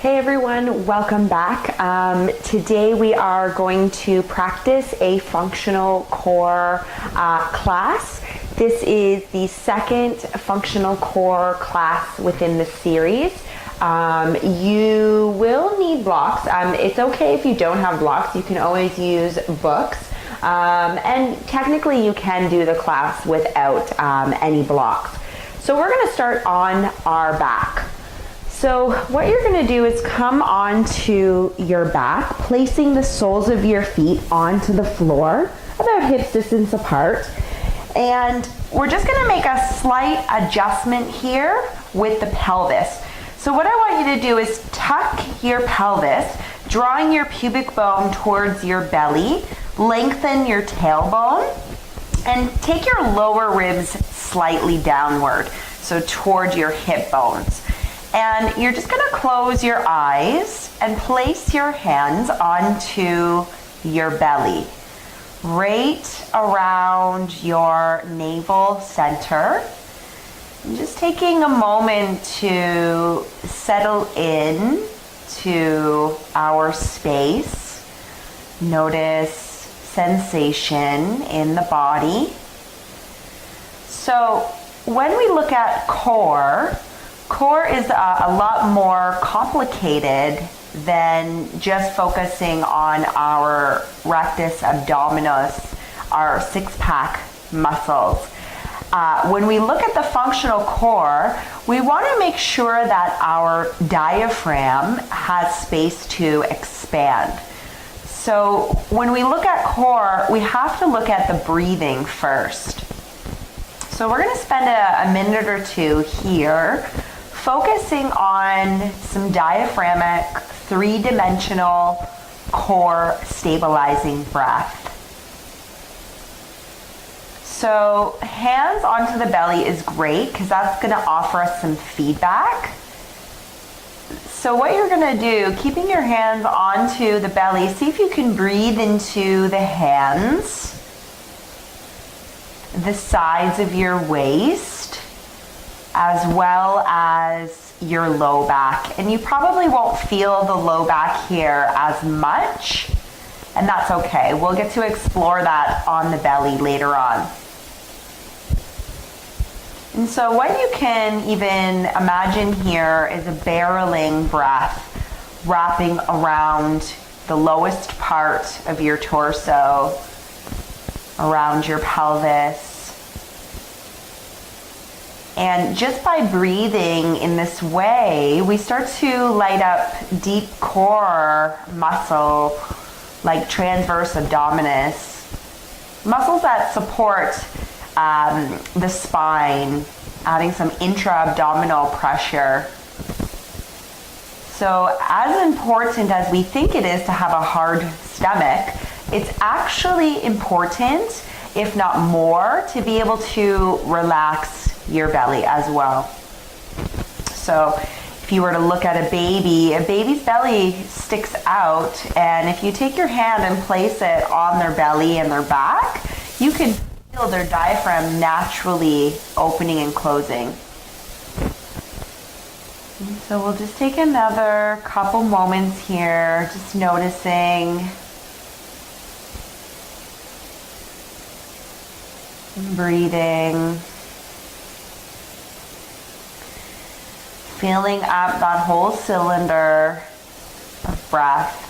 Hey everyone, welcome back. Today we are going to practice a functional core class. This is the second functional core class within the series. You will need blocks. It's okay if you don't have blocks. You can always use books. And technically you can do the class without any blocks. So we're going to start on our back. So what you're going to do is come onto your back, placing the soles of your feet onto the floor, about hip distance apart. And we're just going to make a slight adjustment here with the pelvis. So what I want you to do is tuck your pelvis, drawing your pubic bone towards your belly, lengthen your tailbone, and take your lower ribs slightly downward, so toward your hip bones. And you're just gonna close your eyes and place your hands onto your belly, right around your navel center. And just taking a moment to settle in to our space. Notice sensation in the body. So when we look at core is a lot more complicated than just focusing on our rectus abdominis, our six-pack muscles. When we look at the functional core, we want to make sure that our diaphragm has space to expand. So when we look at core, we have to look at the breathing first. So we're going to spend a minute or two here focusing on some diaphragmic, three-dimensional core stabilizing breath. So hands onto the belly is great because that's going to offer us some feedback. So what you're going to do, keeping your hands onto the belly, see if you can breathe into the hands, the sides of your waist, as well as your low back. And you probably won't feel the low back here as much, and that's okay. We'll get to explore that on the belly later on. And so what you can even imagine here is a barreling breath wrapping around the lowest part of your torso, around your pelvis. And just by breathing in this way, we start to light up deep core muscle like transverse abdominis, muscles that support the spine, adding some intra-abdominal pressure. So as important as we think it is to have a hard stomach, it's actually important, if not more, to be able to relax your belly as well. So if you were to look at a baby's belly sticks out, and if you take your hand and place it on their belly and their back, you can feel their diaphragm naturally opening and closing. And so we'll just take another couple moments here, just noticing and breathing. Filling up that whole cylinder of breath.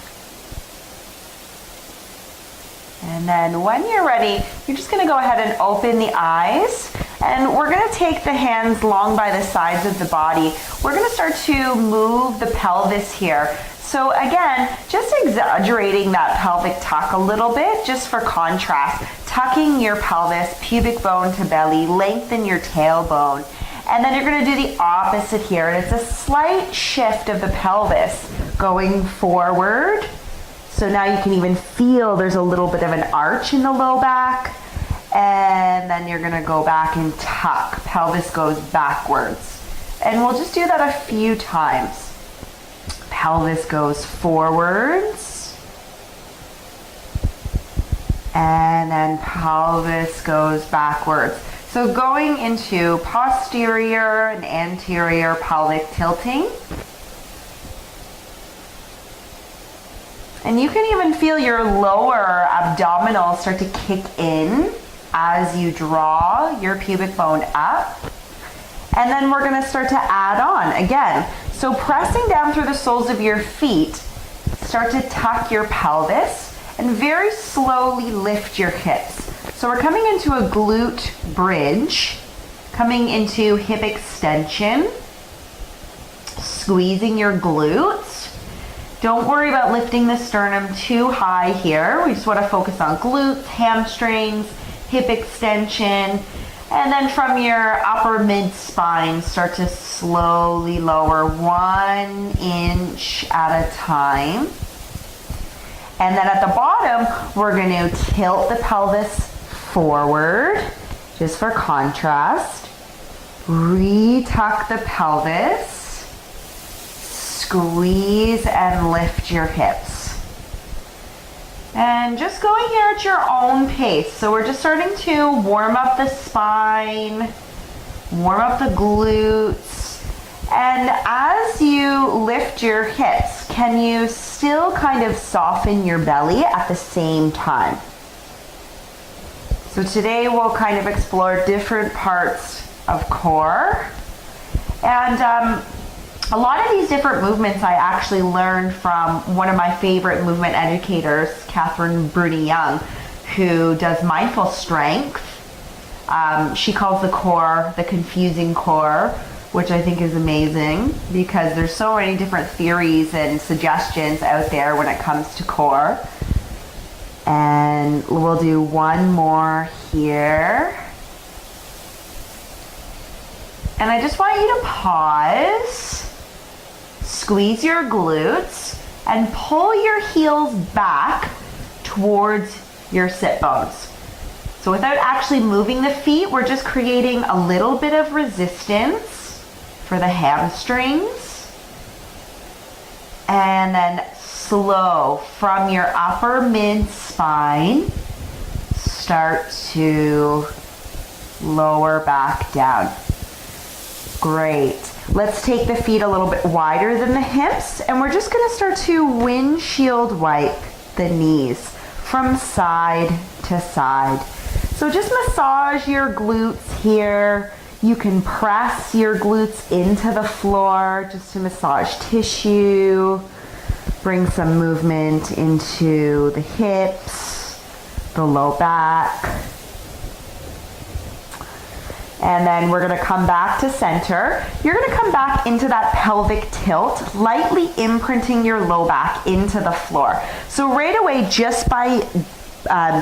And then when you're ready, you're just going to go ahead and open the eyes. And we're going to take the hands long by the sides of the body. We're going to start to move the pelvis here. So again, just exaggerating that pelvic tuck a little bit, just for contrast. Tucking your pelvis, pubic bone to belly, lengthen your tailbone. And then you're going to do the opposite here. And it's a slight shift of the pelvis going forward. So now you can even feel there's a little bit of an arch in the low back. And then you're going to go back and tuck. Pelvis goes backwards. And we'll just do that a few times. Pelvis goes forwards. And then pelvis goes backwards. So going into posterior and anterior pelvic tilting. And you can even feel your lower abdominals start to kick in as you draw your pubic bone up. And then we're gonna start to add on again. So pressing down through the soles of your feet, start to tuck your pelvis and very slowly lift your hips. So we're coming into a glute bridge, coming into hip extension, squeezing your glutes. Don't worry about lifting the sternum too high here. We just want to focus on glutes, hamstrings, hip extension, and then from your upper mid spine, start to slowly lower 1 inch at a time. And then at the bottom, we're going to tilt the pelvis forward, just for contrast. Retuck the pelvis. Squeeze and lift your hips. And just going here at your own pace. So we're just starting to warm up the spine, warm up the glutes. And as you lift your hips, can you still kind of soften your belly at the same time? So today we'll kind of explore different parts of core. And a lot of these different movements I actually learned from one of my favorite movement educators, Catherine Bruni-Young, who does mindful strength. She calls the core the confusing core, which I think is amazing because there's so many different theories and suggestions out there when it comes to core. And we'll do one more here. And I just want you to pause. Squeeze your glutes and pull your heels back towards your sit bones. So without actually moving the feet, we're just creating a little bit of resistance for the hamstrings. And then slow from your upper mid spine, start to lower back down. Great. Let's take the feet a little bit wider than the hips, and we're just going to start to windshield wipe the knees from side to side. So just massage your glutes here. You can press your glutes into the floor just to massage tissue. Bring some movement into the hips, the low back. And then we're gonna come back to center. You're gonna come back into that pelvic tilt, lightly imprinting your low back into the floor. So right away, just by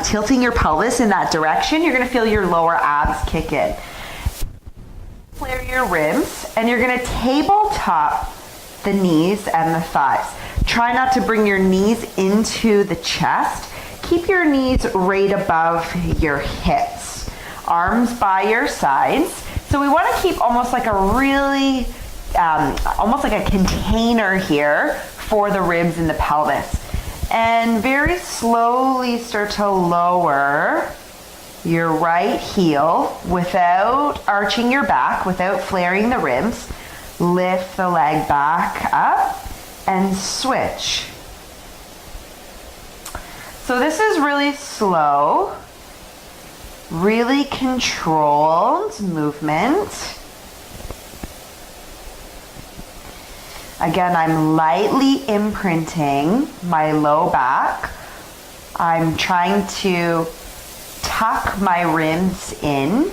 tilting your pelvis in that direction, you're gonna feel your lower abs kick in. Flare your ribs, and you're gonna tabletop the knees and the thighs. Try not to bring your knees into the chest. Keep your knees right above your hips. Arms by your sides. So we want to keep almost like a really, almost like a container here for the ribs and the pelvis. And very slowly start to lower your right heel without arching your back, without flaring the ribs. Lift the leg back up and switch. So this is really slow. Really controlled movement. Again, I'm lightly imprinting my low back. I'm trying to tuck my ribs in.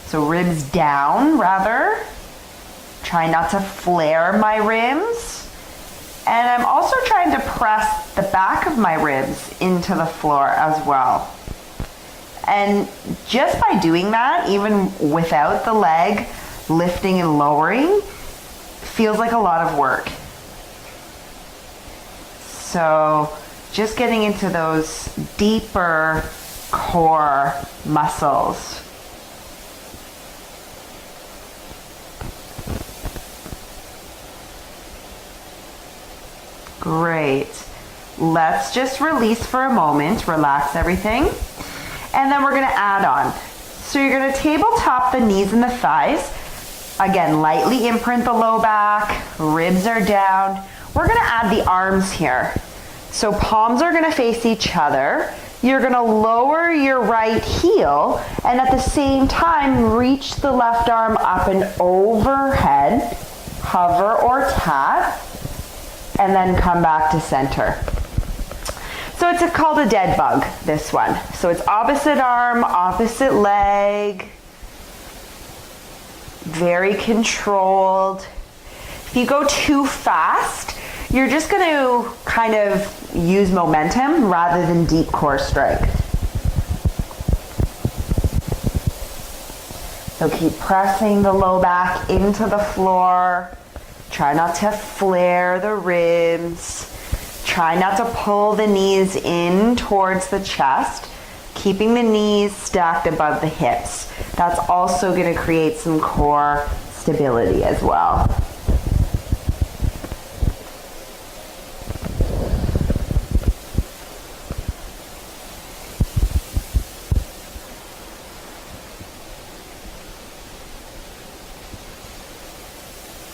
So ribs down, rather. Try not to flare my ribs. And I'm also trying to press the back of my ribs into the floor as well. And just by doing that, even without the leg lifting and lowering, feels like a lot of work. So just getting into those deeper core muscles. Great. Let's just release for a moment, relax everything. And then we're gonna add on. So you're gonna tabletop the knees and the thighs. Again, lightly imprint the low back, ribs are down. We're gonna add the arms here. So palms are gonna face each other. You're gonna lower your right heel and at the same time reach the left arm up and overhead, hover or tap, and then come back to center. So it's called a dead bug, this one. So it's opposite arm, opposite leg, very controlled. If you go too fast, you're just going to kind of use momentum rather than deep core strength. So keep pressing the low back into the floor. Try not to flare the ribs. Try not to pull the knees in towards the chest, keeping the knees stacked above the hips. That's also going to create some core stability as well.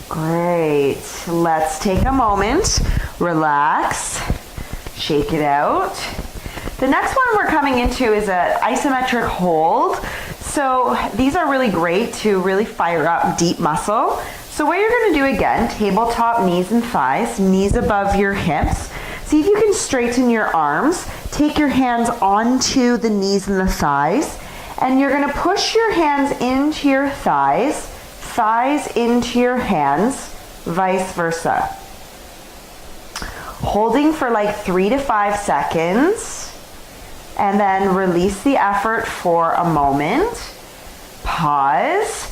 Great. Let's take a moment, relax, shake it out. The next one we're coming into is an isometric hold. So these are really great to really fire up deep muscle. So what you're going to do again, tabletop knees and thighs, knees above your hips. See if you can straighten your arms. Take your hands onto the knees and the thighs. And you're going to push your hands into your thighs, thighs into your hands, vice versa. Holding for like 3 to 5 seconds, and then release the effort for a moment. Pause.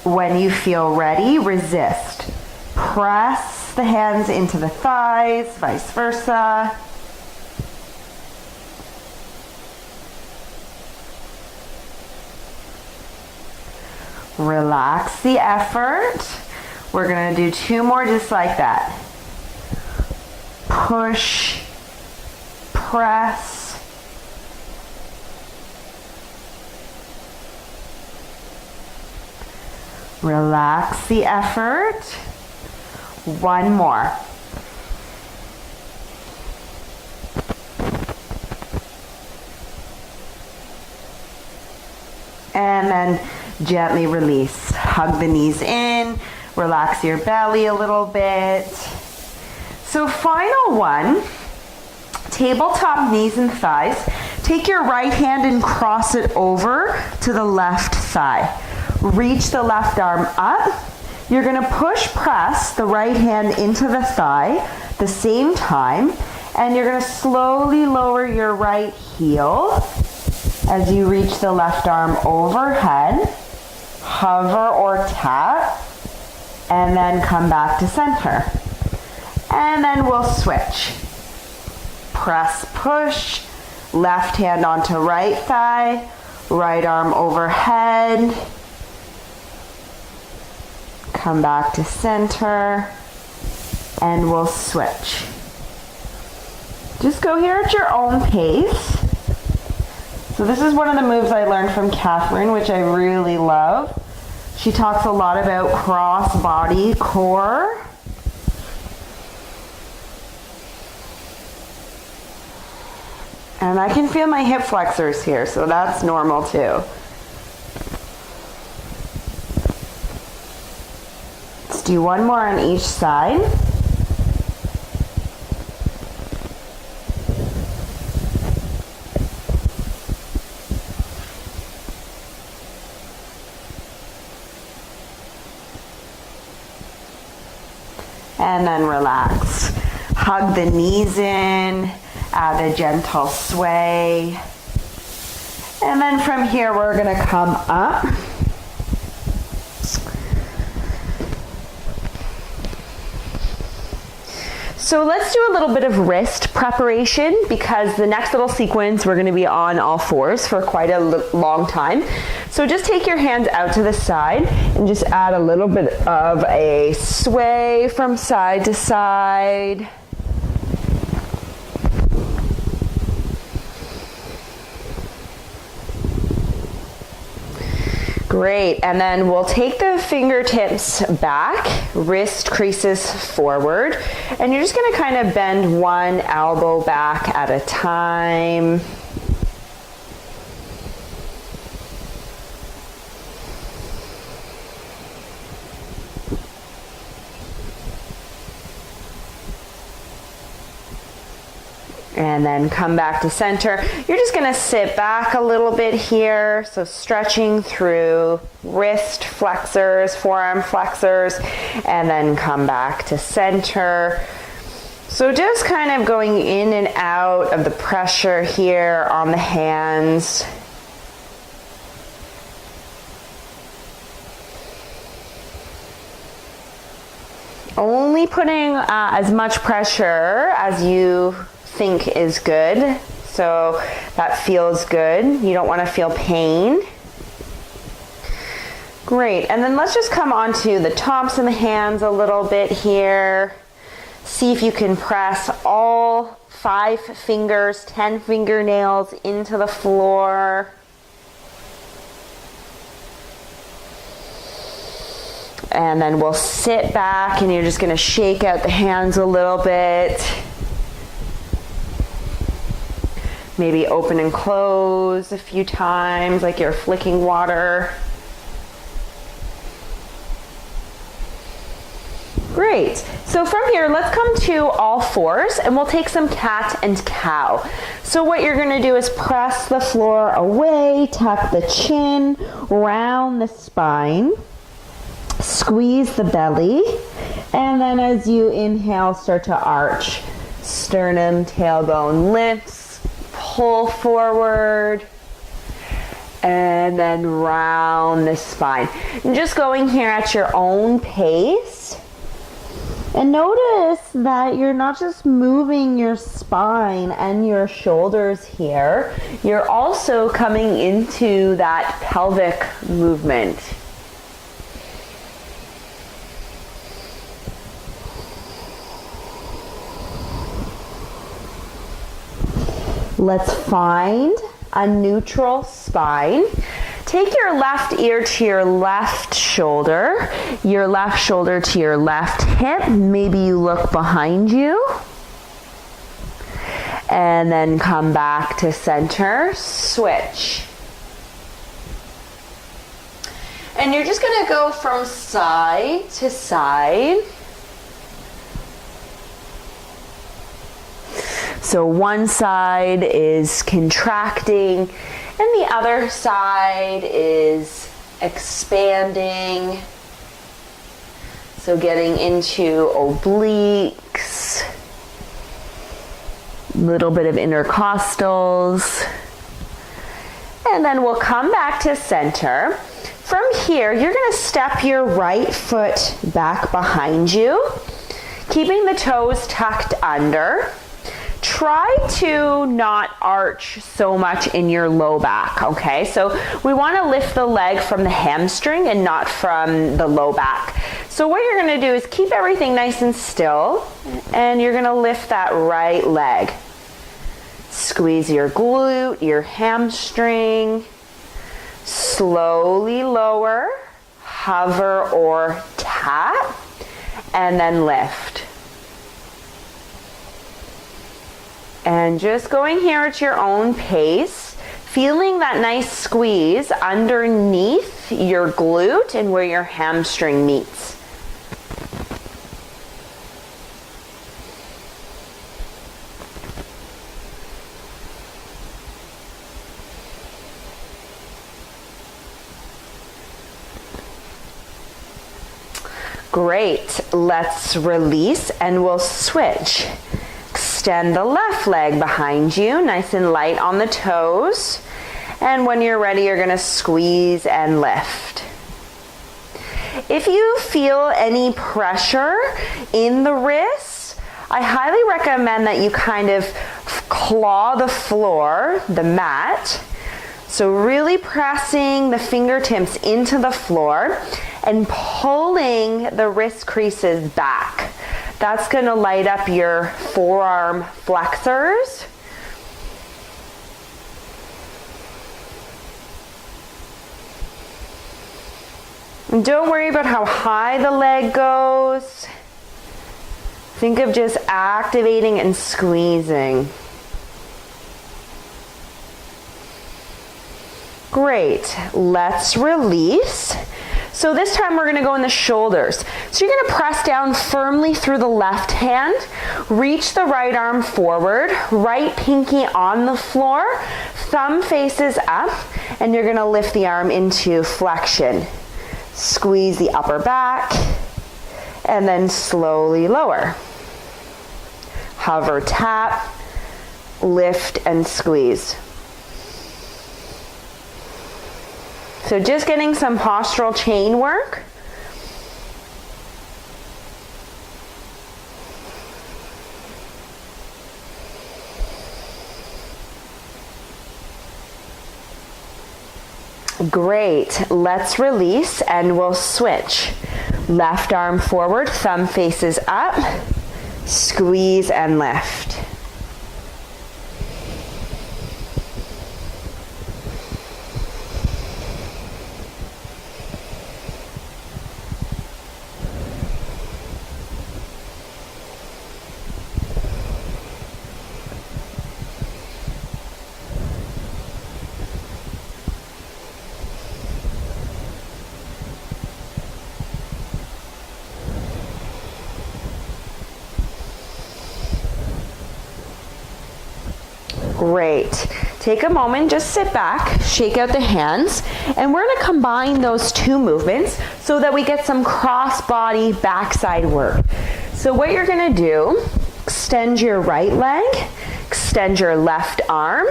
When you feel ready, resist. Press the hands into the thighs, vice versa. Relax the effort. We're going to do 2 more just like that. Push, press. Relax the effort. 1 more. And then gently release. Hug the knees in, relax your belly a little bit. So final one, tabletop knees and thighs. Take your right hand and cross it over to the left thigh. Reach the left arm up. You're going to push press the right hand into the thigh at the same time, and you're going to slowly lower your right heel as you reach the left arm overhead, hover or tap, and then come back to center. And then we'll switch. Press, push, left hand onto right thigh, right arm overhead, come back to center, and we'll switch. Just go here at your own pace. So this is one of the moves I learned from Catherine, which I really love. She talks a lot about cross body core. And I can feel my hip flexors here, so that's normal too. Let's do 1 more on each side. And then relax. Hug the knees in, add a gentle sway. And then from here, we're gonna come up. So let's do a little bit of wrist preparation because the next little sequence we're going to be on all fours for quite a long time. So just take your hands out to the side and just add a little bit of a sway from side to side. Great, and then we'll take the fingertips back, wrist creases forward, and you're just gonna kind of bend one elbow back at a time. And then come back to center. You're just gonna sit back a little bit here. So stretching through wrist flexors, forearm flexors, and then come back to center. So just kind of going in and out of the pressure here on the hands. Only putting as much pressure as you think is good, so that feels good. You don't want to feel pain. Great, and then let's just come onto the tops of the hands a little bit here. See if you can press all 5 fingers, 10 fingernails into the floor. And then we'll sit back and you're just going to shake out the hands a little bit. Maybe open and close a few times like you're flicking water. Great. So from here, let's come to all fours and we'll take some cat and cow. So what you're going to do is press the floor away, tuck the chin, round the spine, squeeze the belly, and then as you inhale, start to arch. Sternum, tailbone lifts. Pull forward and then round the spine. And just going here at your own pace. And notice that you're not just moving your spine and your shoulders here, you're also coming into that pelvic movement. Let's find a neutral spine. Take your left ear to your left shoulder to your left hip. Maybe you look behind you. And then come back to center, switch. And you're just gonna go from side to side. So one side is contracting and the other side is expanding. So getting into obliques, little bit of intercostals. And then we'll come back to center. From here, you're gonna step your right foot back behind you, keeping the toes tucked under. Try to not arch so much in your low back, okay? So we want to lift the leg from the hamstring and not from the low back. So what you're going to do is keep everything nice and still, and you're going to lift that right leg. Squeeze your glute, your hamstring. Slowly lower, hover or tap, and then lift. And just going here at your own pace, feeling that nice squeeze underneath your glute and where your hamstring meets. Great, let's release and we'll switch. Extend the left leg behind you, nice and light on the toes. And when you're ready, you're gonna squeeze and lift. If you feel any pressure in the wrists, I highly recommend that you kind of claw the floor, the mat. So really pressing the fingertips into the floor and pulling the wrist creases back. That's going to light up your forearm flexors. And don't worry about how high the leg goes. Think of just activating and squeezing. Great, let's release. So this time we're gonna go in the shoulders. So you're gonna press down firmly through the left hand, reach the right arm forward, right pinky on the floor, thumb faces up, and you're gonna lift the arm into flexion. Squeeze the upper back, and then slowly lower. Hover, tap, lift, and squeeze. So just getting some postural chain work. Great, let's release and we'll switch. Left arm forward, thumb faces up, squeeze and lift. Great. Take a moment, just sit back, shake out the hands, and we're going to combine those two movements so that we get some cross-body backside work. So what you're going to do, extend your right leg, extend your left arm,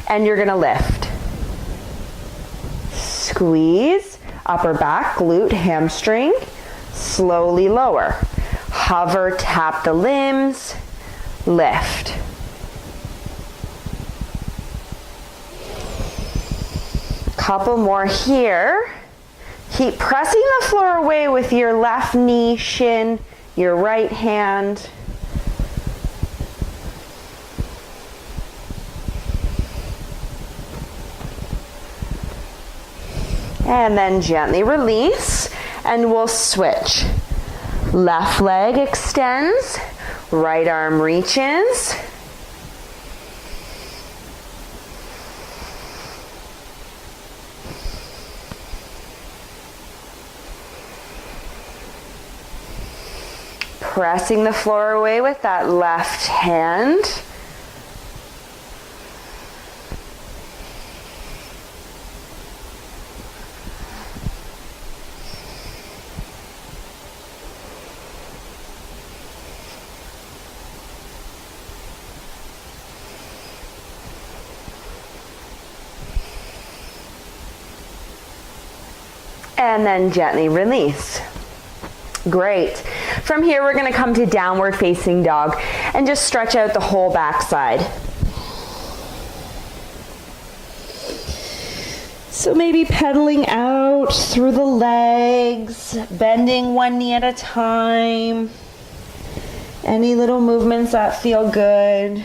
and you're going to lift. Squeeze, upper back, glute, hamstring, slowly lower. Hover, tap the limbs, lift. Couple more here. Keep pressing the floor away with your left knee, shin, your right hand. And then gently release, and we'll switch. Left leg extends, right arm reaches. Pressing the floor away with that left hand. And then gently release. Great. From here, we're going to come to downward facing dog and just stretch out the whole backside. So maybe pedaling out through the legs, bending one knee at a time. Any little movements that feel good.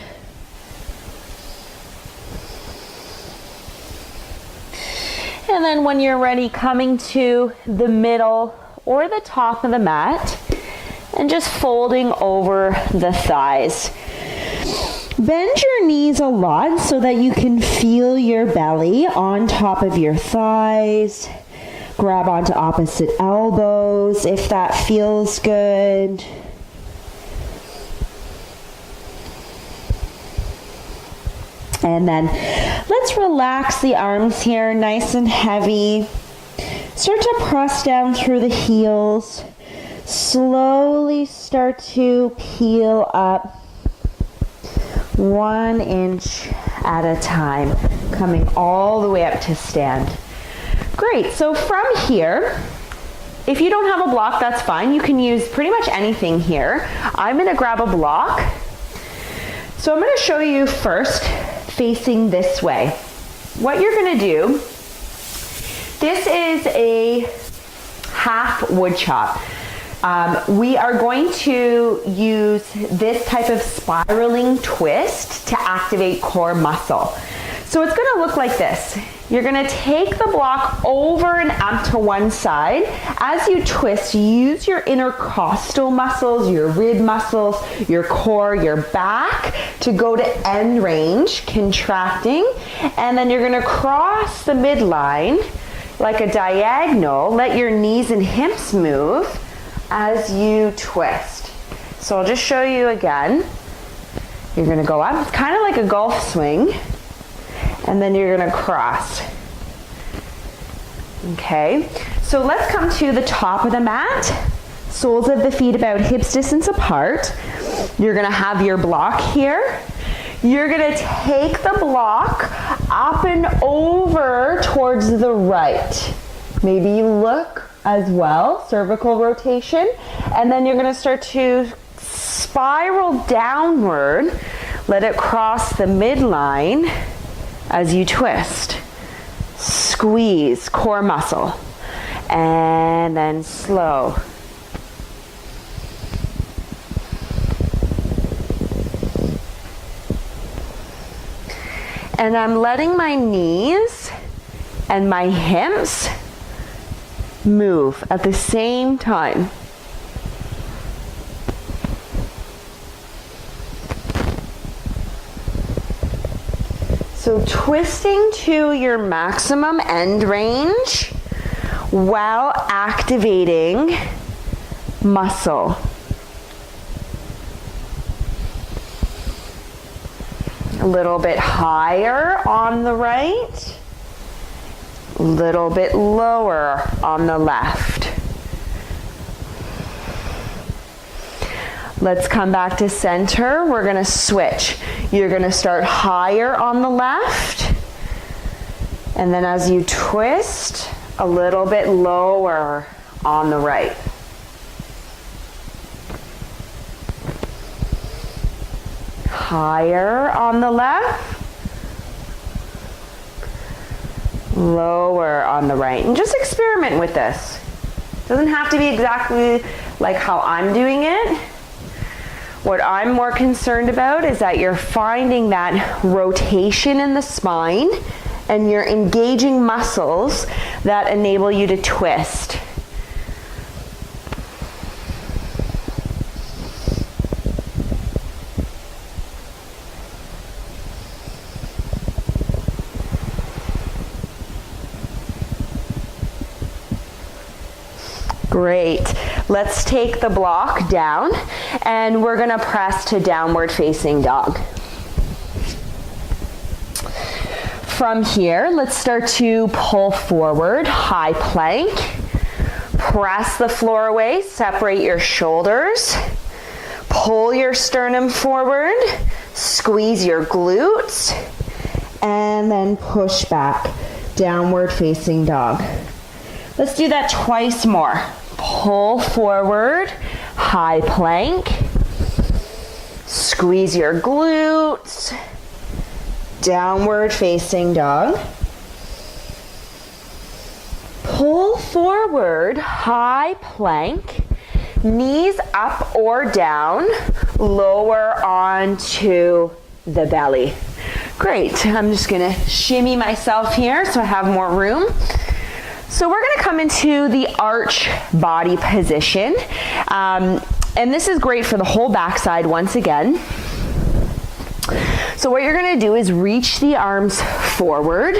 And then when you're ready, coming to the middle or the top of the mat and just folding over the thighs. Bend your knees a lot so that you can feel your belly on top of your thighs. Grab onto opposite elbows if that feels good. And then let's relax the arms here, nice and heavy. Start to press down through the heels. Slowly start to peel up 1 inch at a time, coming all the way up to stand. Great, so from here, if you don't have a block, that's fine. You can use pretty much anything here. I'm gonna grab a block. So I'm gonna show you first facing this way. What you're gonna do, this is a half wood chop. We are going to use this type of spiraling twist to activate core muscle. So it's gonna look like this. You're gonna take the block over and up to one side. As you twist, use your intercostal muscles, your rib muscles, your core, your back to go to end range, contracting. And then you're gonna cross the midline like a diagonal. Let your knees and hips move as you twist. So I'll just show you again. You're gonna go up, it's kind of like a golf swing. And then you're gonna cross. Okay, so let's come to the top of the mat. Soles of the feet about hips distance apart. You're gonna have your block here. You're gonna take the block up and over towards the right. Maybe you look as well, cervical rotation. And then you're gonna start to spiral downward. Let it cross the midline. As you twist, squeeze core muscle, and then slow. And I'm letting my knees and my hips move at the same time. So twisting to your maximum end range while activating muscle. A little bit higher on the right, a little bit lower on the left. Let's come back to center. We're gonna switch. You're gonna start higher on the left, and then as you twist, a little bit lower on the right. Higher on the left, lower on the right. And just experiment with this. Doesn't have to be exactly like how I'm doing it. What I'm more concerned about is that you're finding that rotation in the spine and you're engaging muscles that enable you to twist. Great. Let's take the block down and we're gonna press to downward facing dog. From here, let's start to pull forward, high plank. Press the floor away, separate your shoulders. Pull your sternum forward, squeeze your glutes, and then push back, downward facing dog. Let's do that twice more. Pull forward, high plank. Squeeze your glutes. Downward facing dog. Pull forward, high plank. Knees up or down, lower onto the belly. Great, I'm just gonna shimmy myself here so I have more room. So we're gonna come into the arch body position. And this is great for the whole backside once again. So what you're gonna do is reach the arms forward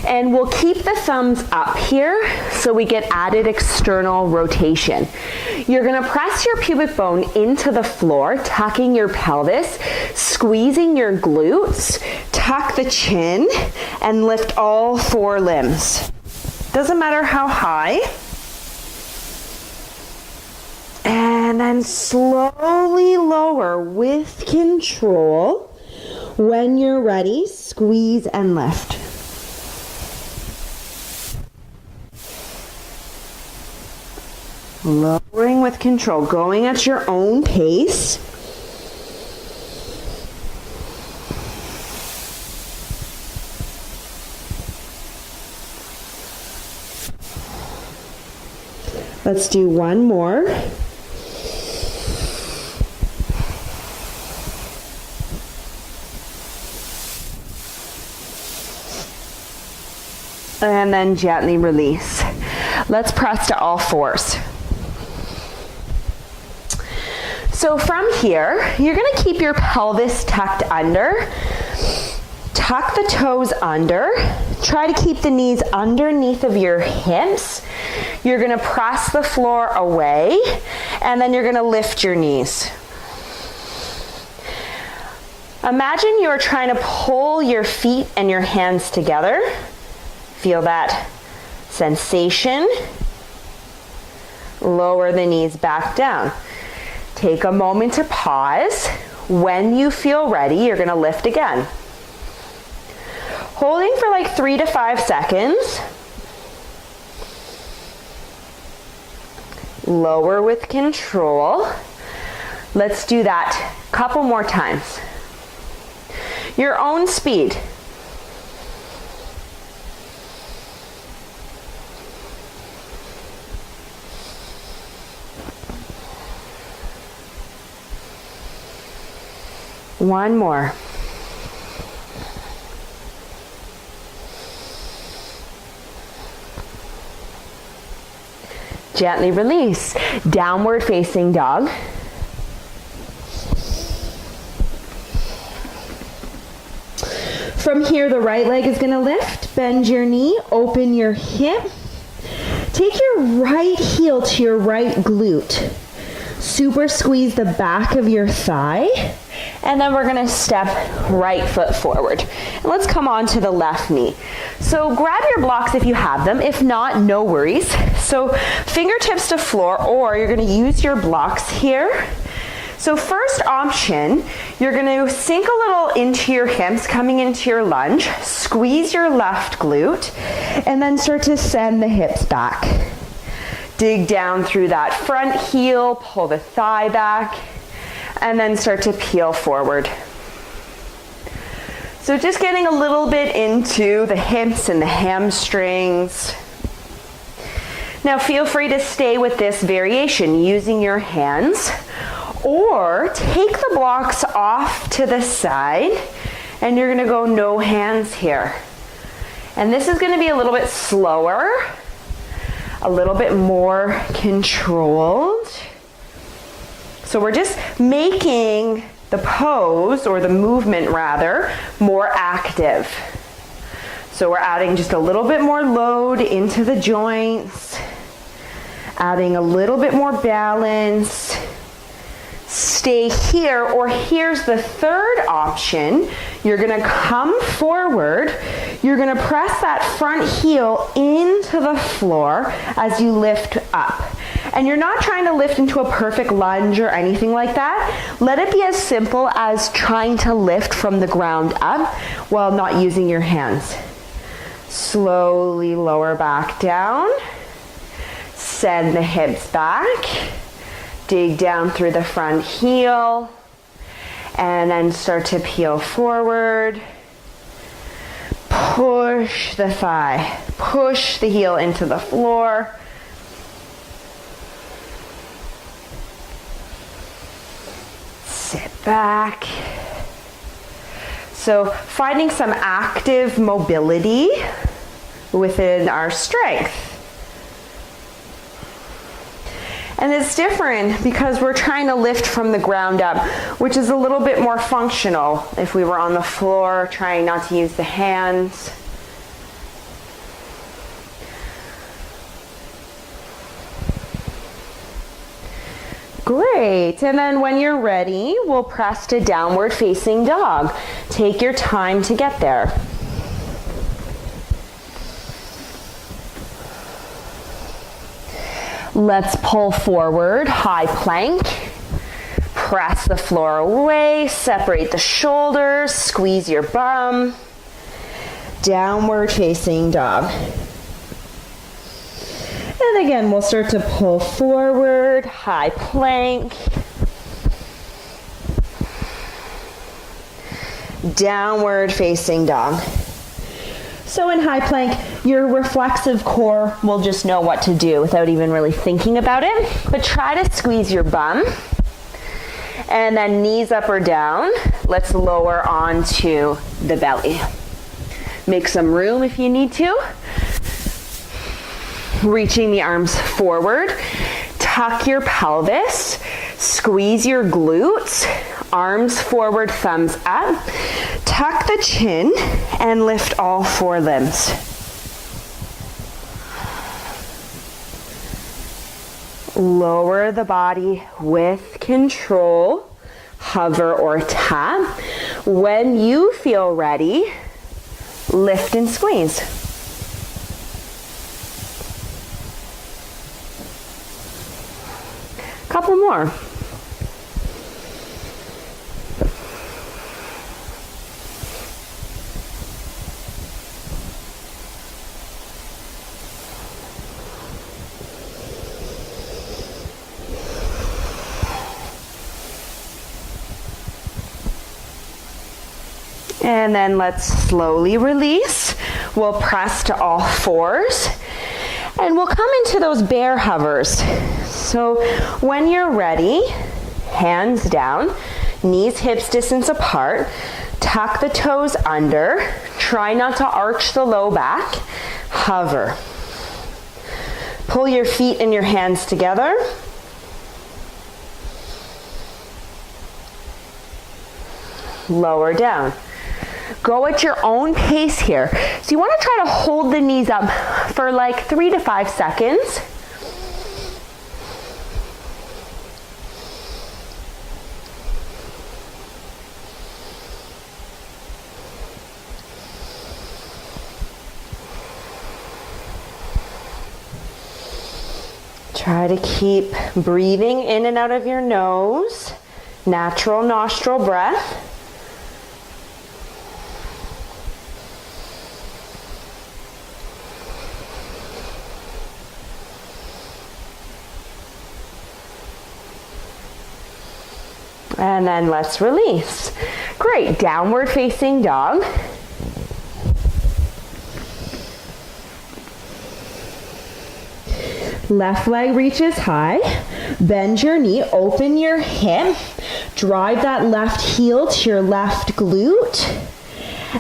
and we'll keep the thumbs up here so we get added external rotation. You're gonna press your pubic bone into the floor, tucking your pelvis, squeezing your glutes, tuck the chin, and lift all four limbs. Doesn't matter how high. And then slowly lower with control. When you're ready, squeeze and lift. Lowering with control, going at your own pace. Let's do one more. And then gently release. Let's press to all fours. So from here, you're gonna keep your pelvis tucked under. Tuck the toes under. Try to keep the knees underneath of your hips. You're gonna press the floor away, and then you're gonna lift your knees. Imagine you're trying to pull your feet and your hands together. Feel that sensation. Lower the knees back down. Take a moment to pause. When you feel ready, you're gonna lift again. Holding for like 3 to 5 seconds. Lower with control. Let's do that a couple more times. Your own speed. One more. Gently release. Downward facing dog. From here, the right leg is going to lift. Bend your knee, open your hip. Take your right heel to your right glute. Super squeeze the back of your thigh. And then we're gonna step right foot forward. And let's come on to the left knee. So grab your blocks if you have them. If not, no worries. So fingertips to floor, or you're gonna use your blocks here. So first option, you're gonna sink a little into your hips, coming into your lunge. Squeeze your left glute, and then start to send the hips back. Dig down through that front heel, pull the thigh back, and then start to peel forward. So just getting a little bit into the hips and the hamstrings. Now feel free to stay with this variation using your hands, or take the blocks off to the side, and you're gonna go no hands here. And this is gonna be a little bit slower, a little bit more controlled. So we're just making the pose, or the movement rather, more active. So we're adding just a little bit more load into the joints, adding a little bit more balance. Stay here, or here's the third option. You're gonna come forward. You're gonna press that front heel into the floor as you lift up. And you're not trying to lift into a perfect lunge or anything like that. Let it be as simple as trying to lift from the ground up while not using your hands. Slowly lower back down. Send the hips back. Dig down through the front heel. And then start to peel forward. Push the thigh. Push the heel into the floor. Sit back. So finding some active mobility within our strength. And it's different because we're trying to lift from the ground up, which is a little bit more functional if we were on the floor, trying not to use the hands. Great, and then when you're ready, we'll press to downward facing dog. Take your time to get there. Let's pull forward, high plank. Press the floor away, separate the shoulders, squeeze your bum. Downward facing dog. And again, we'll start to pull forward, high plank. Downward facing dog. So in high plank, your reflexive core will just know what to do without even really thinking about it. But try to squeeze your bum. And then knees up or down. Let's lower onto the belly. Make some room if you need to. Reaching the arms forward, tuck your pelvis, squeeze your glutes, arms forward, thumbs up, tuck the chin, and lift all 4 limbs. Lower the body with control, hover or tap. When you feel ready, lift and squeeze. Couple more. And then let's slowly release. We'll press to all 4s. And we'll come into those bear hovers. So when you're ready, hands down, knees, hips distance apart, tuck the toes under, try not to arch the low back, hover. Pull your feet and your hands together. Lower down. Go at your own pace here. So you want to try to hold the knees up for like 3 to 5 seconds. Try to keep breathing in and out of your nose. Natural nostril breath. And then let's release. Great, downward facing dog. Left leg reaches high. Bend your knee, open your hip. Drive that left heel to your left glute.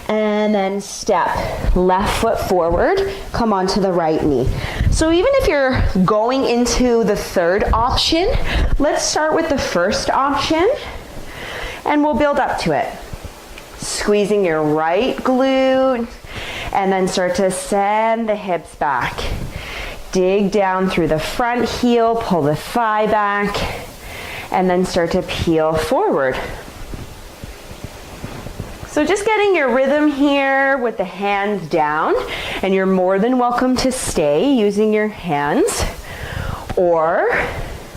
And then step left foot forward, come onto the right knee. So even if you're going into the 3rd option, let's start with the 1st option and we'll build up to it. Squeezing your right glute and then start to send the hips back. Dig down through the front heel, pull the thigh back, and then start to peel forward. So just getting your rhythm here with the hands down, and you're more than welcome to stay using your hands or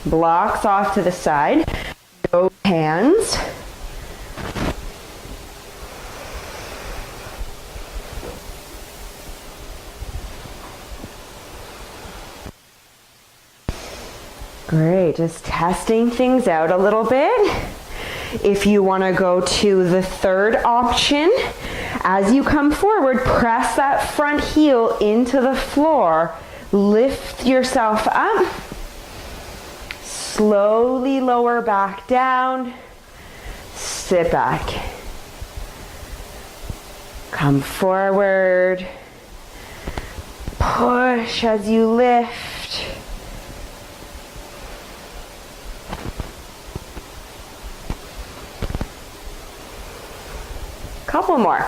blocks off to the side, no hands. Great, just testing things out a little bit. If you want to go to the 3rd option, as you come forward, press that front heel into the floor. Lift yourself up. Slowly lower back down. Sit back. Come forward. Push as you lift. Couple more.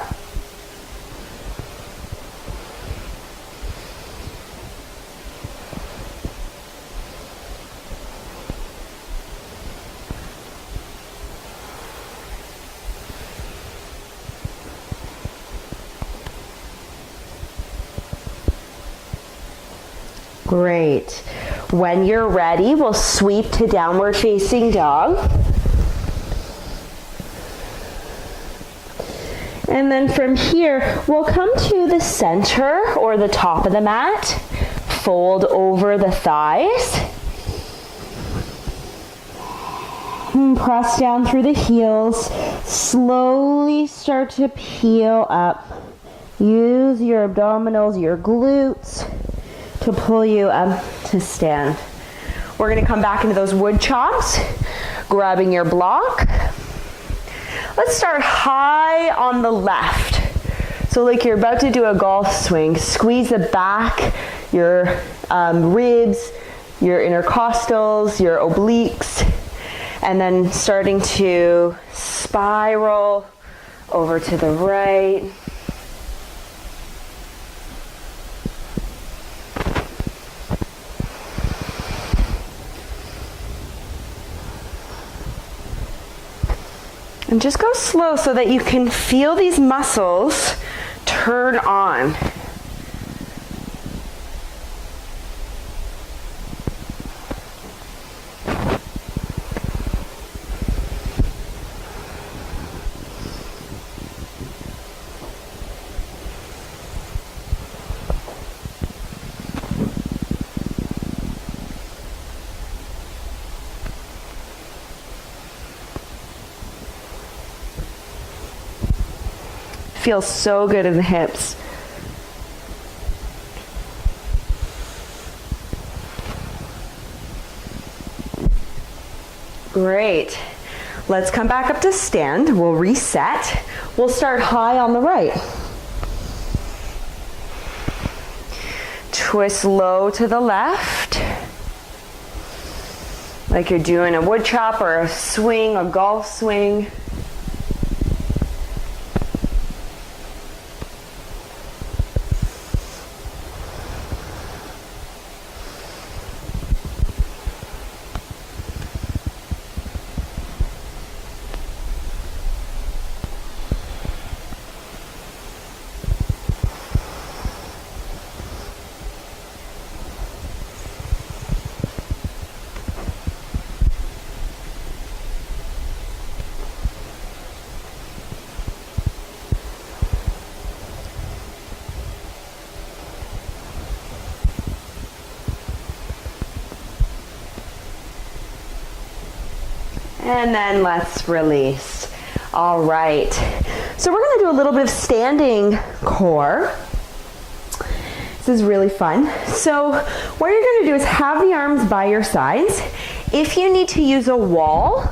Great. When you're ready, we'll sweep to downward facing dog. And then from here, we'll come to the center or the top of the mat. Fold over the thighs. And press down through the heels. Slowly start to peel up. Use your abdominals, your glutes to pull you up to stand. We're going to come back into those wood chops, grabbing your block. Let's start high on the left. So like you're about to do a golf swing, squeeze the back your ribs, your intercostals, your obliques, and then starting to spiral over to the right. And just go slow so that you can feel these muscles turn on. Feels so good in the hips. Great. Let's come back up to stand. We'll reset. We'll start high on the right. Twist low to the left. Like you're doing a wood chop or a swing, a golf swing. And then let's release. All right. So we're going to do a little bit of standing core. This is really fun. So what you're going to do is have the arms by your sides. If you need to use a wall,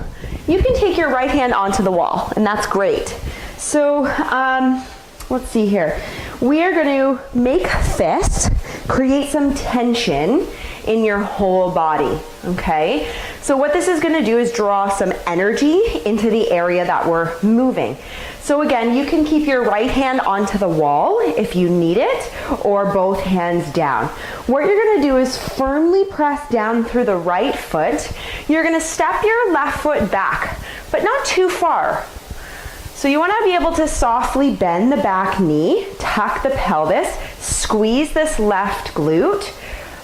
you can take your right hand onto the wall, and that's great. So let's see here. We are going to make fists, create some tension in your whole body, okay? So what this is going to do is draw some energy into the area that we're moving. So again, you can keep your right hand onto the wall if you need it, or both hands down. What you're going to do is firmly press down through the right foot. You're going to step your left foot back, but not too far. So you want to be able to softly bend the back knee, tuck the pelvis, squeeze this left glute,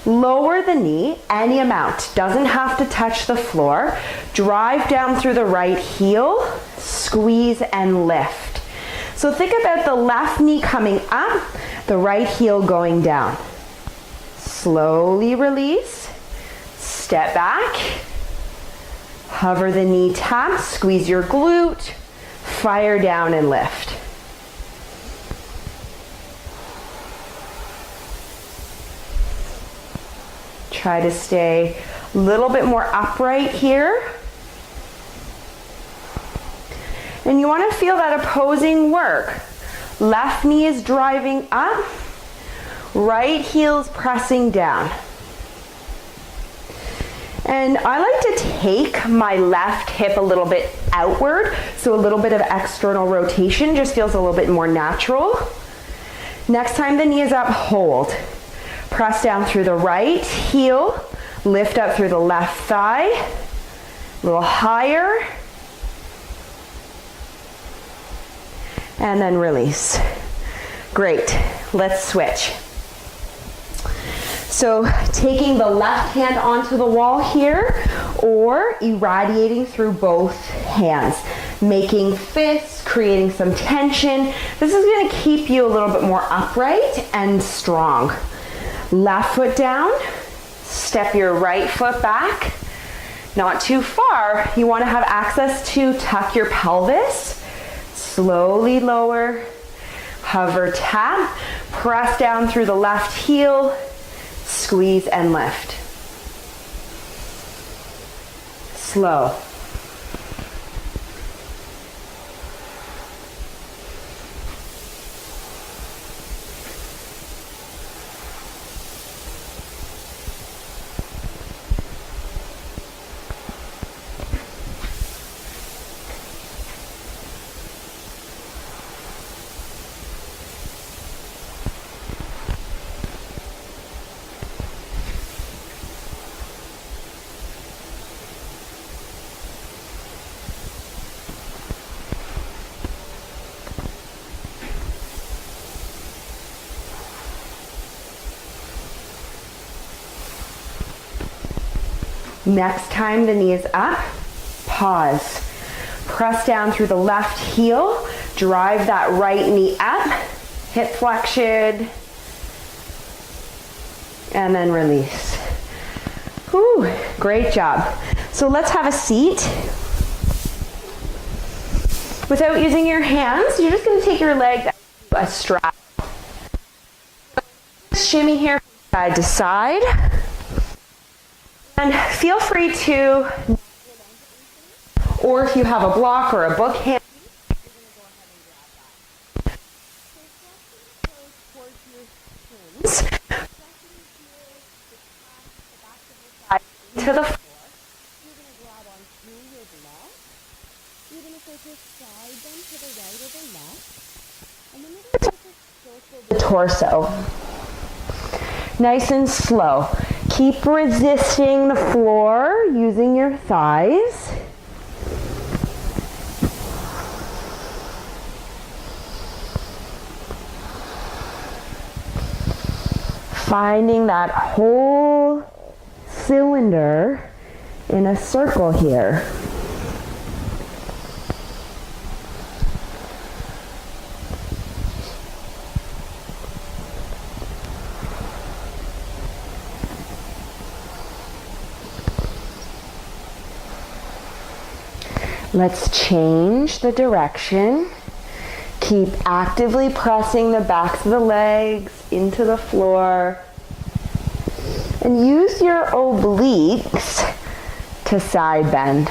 lower the knee any amount, doesn't have to touch the floor. Drive down through the right heel, squeeze and lift. So think about the left knee coming up, the right heel going down. Slowly release, step back, hover the knee tap, squeeze your glute, fire down and lift. Try to stay a little bit more upright here. And you want to feel that opposing work. Left knee is driving up, right heel's pressing down. And I like to take my left hip a little bit outward, so a little bit of external rotation just feels a little bit more natural. Next time the knee is up, hold. Press down through the right heel, lift up through the left thigh, a little higher, and then release. Great, let's switch. So taking the left hand onto the wall here, or irradiating through both hands, making fists, creating some tension. This is going to keep you a little bit more upright and strong. Left foot down, step your right foot back, not too far. You want to have access to tuck your pelvis, slowly lower, hover tap, press down through the left heel, squeeze and lift. Slow. Next time the knee is up, pause. Press down through the left heel, drive that right knee up, hip flexion, and then release. Whew, great job. So let's have a seat. Without using your hands, you're just going to take your legs a strap. Shimmy here side to side. And feel free to, or if you have a block or a book hand, to the floor. You're going to grab onto your block. You're going to focus side bend to the right or the left. And then you're going to focus circle the torso. Nice and slow. Keep resisting the floor using your thighs. Finding that whole cylinder in a circle here. Let's change the direction. Keep actively pressing the backs of the legs into the floor. And use your obliques to side bend.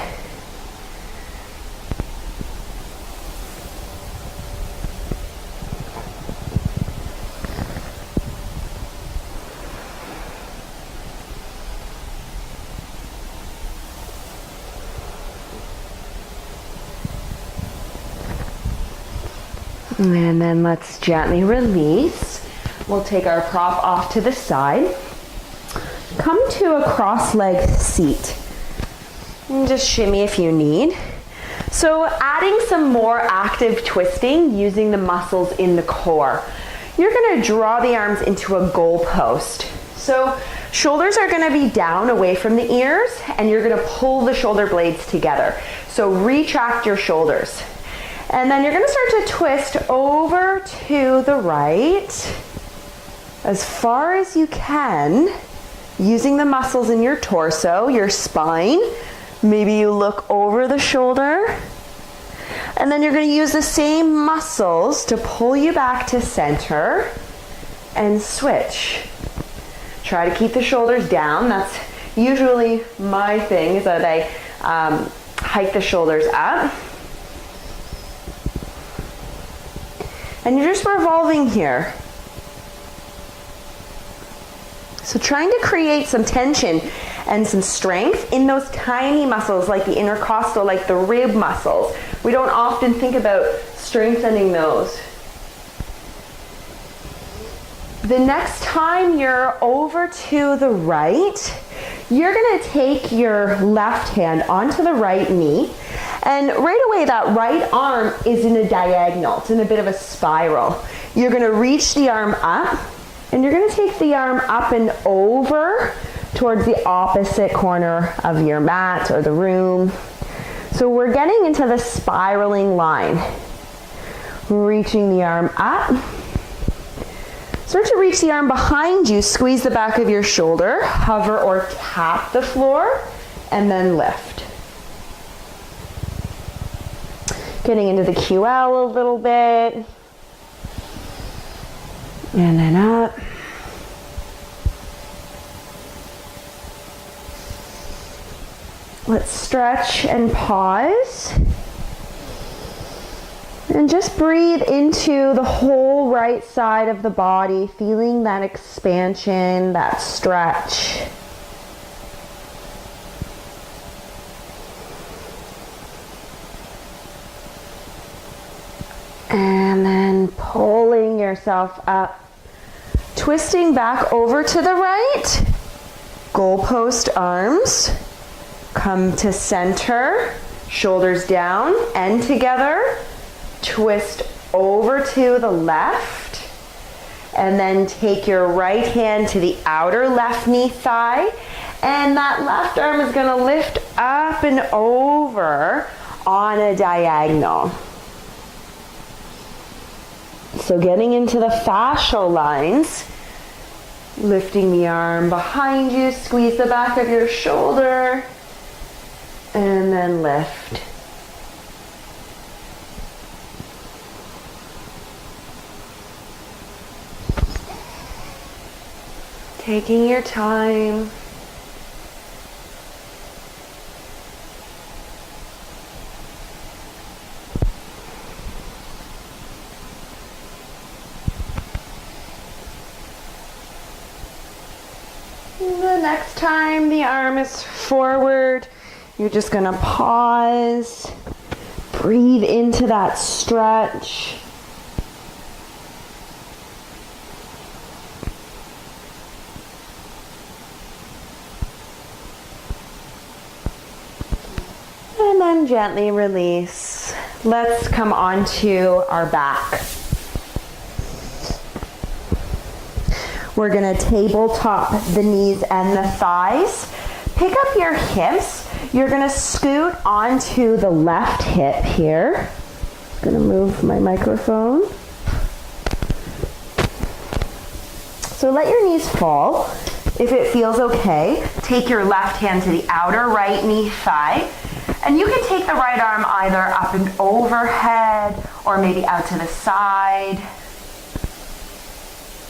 And then let's gently release. We'll take our prop off to the side. Come to a cross-legged seat. And just shimmy if you need. So adding some more active twisting using the muscles in the core. You're going to draw the arms into a goalpost. So shoulders are going to be down away from the ears, and you're going to pull the shoulder blades together. So retract your shoulders. And then you're going to start to twist over to the right as far as you can, using the muscles in your torso, your spine. Maybe you look over the shoulder. And then you're going to use the same muscles to pull you back to center and switch. Try to keep the shoulders down. That's usually my thing, is that I hike the shoulders up. And you're just revolving here. So trying to create some tension and some strength in those tiny muscles like the intercostal, like the rib muscles. We don't often think about strengthening those. The next time you're over to the right, you're going to take your left hand onto the right knee. And right away, that right arm is in a diagonal. It's in a bit of a spiral. You're going to reach the arm up, and you're going to take the arm up and over towards the opposite corner of your mat or the room. So we're getting into the spiraling line. Reaching the arm up. Start to reach the arm behind you. Squeeze the back of your shoulder. Hover or tap the floor, and then lift. Getting into the QL a little bit. And then up. Let's stretch and pause. And just breathe into the whole right side of the body, feeling that expansion, that stretch. And then pulling yourself up, twisting back over to the right, goalpost arms, come to center, shoulders down and together, twist over to the left, and then take your right hand to the outer left knee thigh And that left arm is going to lift up and over on a diagonal. So getting into the fascial lines, lifting the arm behind you, squeeze the back of your shoulder, and then lift. Taking your time. The next time the arm is forward, you're just going to pause, breathe into that stretch. And then gently release. Let's come onto our back. We're going to tabletop the knees and the thighs. Pick up your hips. You're going to scoot onto the left hip here. I'm going to move my microphone. So let your knees fall. If it feels okay, take your left hand to the outer right knee thigh. And you can take the right arm either up and overhead or maybe out to the side.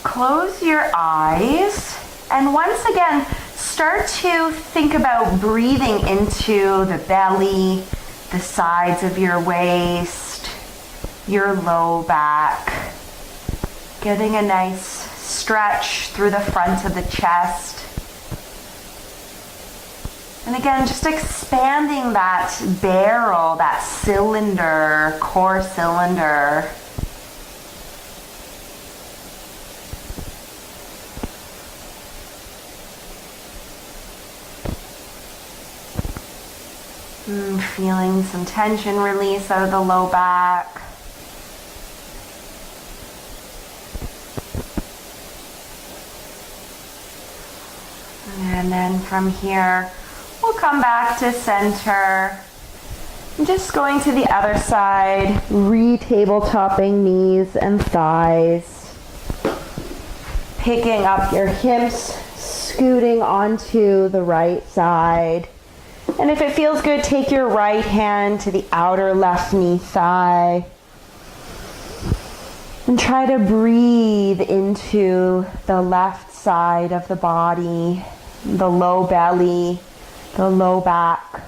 Close your eyes, and once again, start to think about breathing into the belly, the sides of your waist, your low back, getting a nice stretch through the front of the chest. And again, just expanding that barrel, that cylinder, core cylinder. Feeling some tension release out of the low back. And then from here, we'll come back to center. I'm just going to the other side, re-tabletopping knees and thighs. Picking up your hips, scooting onto the right side. And if it feels good, take your right hand to the outer left knee thigh. And try to breathe into the left side of the body, the low belly, the low back.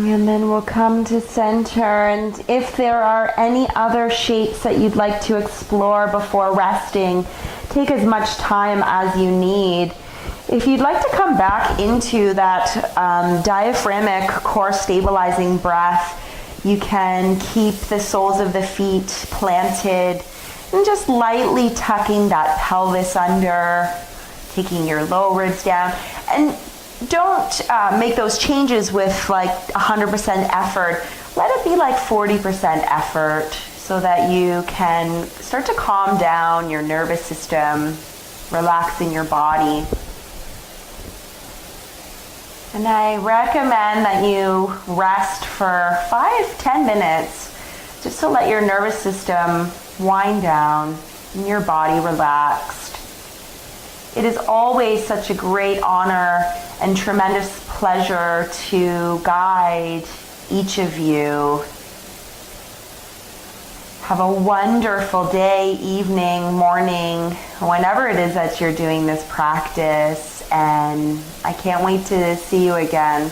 And then we'll come to center, and if there are any other shapes that you'd like to explore before resting, take as much time as you need. If you'd like to come back into that diaphragmic core stabilizing breath, you can keep the soles of the feet planted and just lightly tucking that pelvis under, taking your low ribs down. And don't make those changes with like 100% effort. Let it be like 40% effort so that you can start to calm down your nervous system, relaxing your body. And I recommend that you rest for 5-10 minutes just to let your nervous system wind down and your body relaxed. It is always such a great honor and tremendous pleasure to guide each of you. Have a wonderful day, evening, morning, whenever it is that you're doing this practice, and I can't wait to see you again.